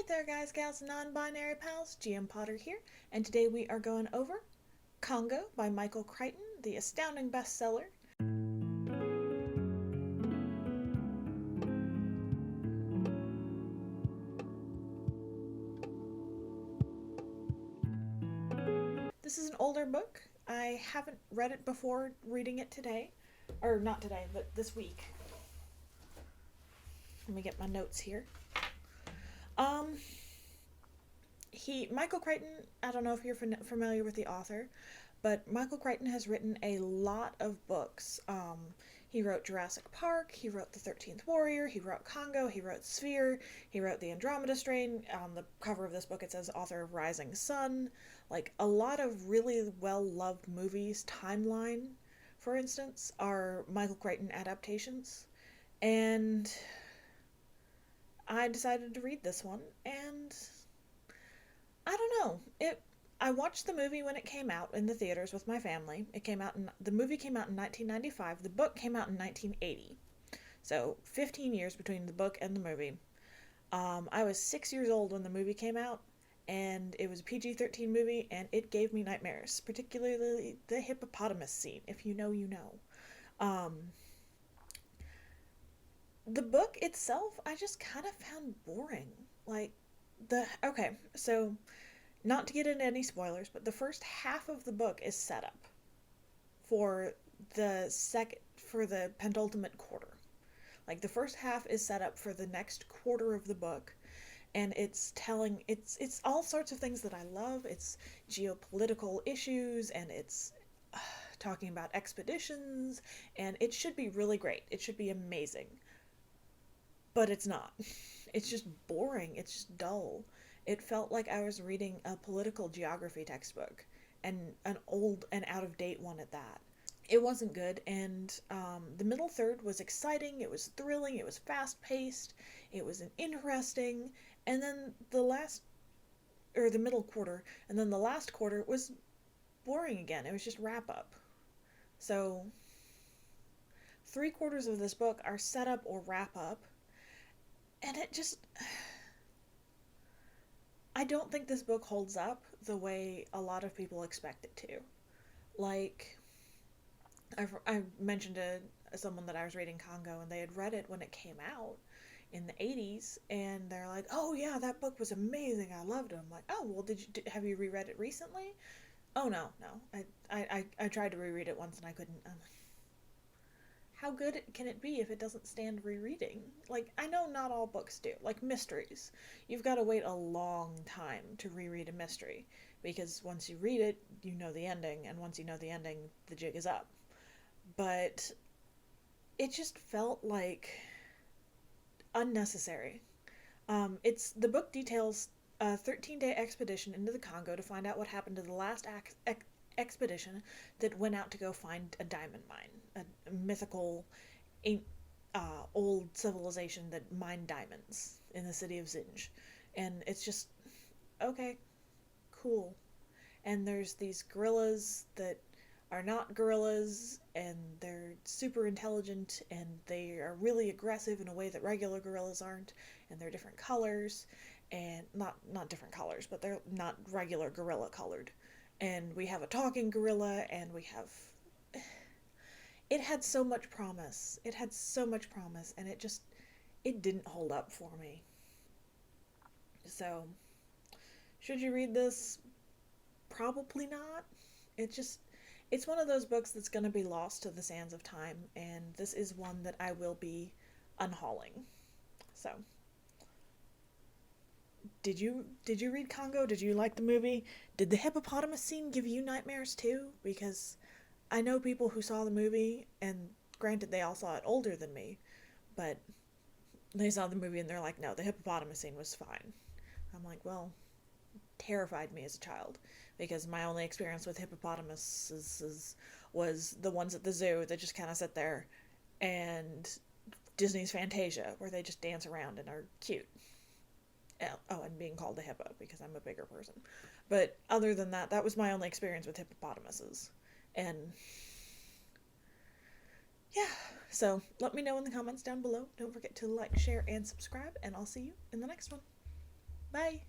there guys, gals, non-binary pals, GM Potter here, and today we are going over Congo by Michael Crichton, the astounding bestseller. This is an older book. I haven't read it before reading it today, or not today, but this week. Let me get my notes here. Um, Michael Crichton, I don't know if you're familiar with the author, but Michael Crichton has written a lot of books. He wrote Jurassic Park, he wrote The 13th Warrior, he wrote Congo, he wrote Sphere, he wrote The Andromeda Strain. On the cover of this book it says author of Rising Sun. Like, a lot of really well-loved movies. Timeline, for instance, are Michael Crichton adaptations. And I decided to read this one, and I don't know. I watched the movie when it came out in the theaters with my family. The movie came out in 1995. The book came out in 1980. So 15 years between the book and the movie. I was 6 years old when the movie came out, and it was a PG-13 movie, and it gave me nightmares, particularly the hippopotamus scene. If you know, you know. The book itself, I just kind of found boring. Okay, so not to get into any spoilers, but the first half of the book is set up for the penultimate quarter. Like, the first half is set up for the next quarter of the book, and it's all sorts of things that I love. It's geopolitical issues, and it's talking about expeditions, and it should be really great. It should be amazing. But it's not. It's just boring. It's just dull. It felt like I was reading a political geography textbook, and an old and out-of-date one at that. It wasn't good, and the middle third was exciting, it was thrilling, it was fast-paced, it was interesting, and then the middle quarter, and then the last quarter was boring again. It was just wrap-up. So, 3/4 of this book are set-up or wrap-up, and I don't think this book holds up the way a lot of people expect it to. Like, I mentioned to someone that I was reading Congo, and they had read it when it came out in the 80s, and they're like, oh yeah, that book was amazing, I loved it. I'm like, oh, well, have you reread it recently? Oh, no. I tried to reread it once and I couldn't. How good can it be if it doesn't stand rereading? Like, I know not all books do. Like, mysteries. You've got to wait a long time to reread a mystery, because once you read it, you know the ending, and once you know the ending, the jig is up. But it just felt like unnecessary. The book details a 13-day expedition into the Congo to find out what happened to the last expedition that went out to go find a diamond mine, a mythical, old civilization that mined diamonds in the city of Zinj. And it's just, okay, cool. And there's these gorillas that are not gorillas, and they're super intelligent, and they are really aggressive in a way that regular gorillas aren't, and they're different colors, and not different colors, but they're not regular gorilla colored. And we have a talking gorilla, and it had so much promise. It had so much promise, and it didn't hold up for me. So, should you read this? Probably not. It's one of those books that's going to be lost to the sands of time, and this is one that I will be unhauling. So, did you read Congo? Did you like the movie? Did the hippopotamus scene give you nightmares too? Because I know people who saw the movie, and granted they all saw it older than me, but they saw the movie and they're like, no, the hippopotamus scene was fine. I'm like, well, terrified me as a child, because my only experience with hippopotamuses was the ones at the zoo that just kind of sit there, and Disney's Fantasia, where they just dance around and are cute. Oh, and being called a hippo because I'm a bigger person. But other than that, that was my only experience with hippopotamuses. And yeah, so let me know in the comments down below. Don't forget to like, share, and subscribe, and I'll see you in the next one. Bye.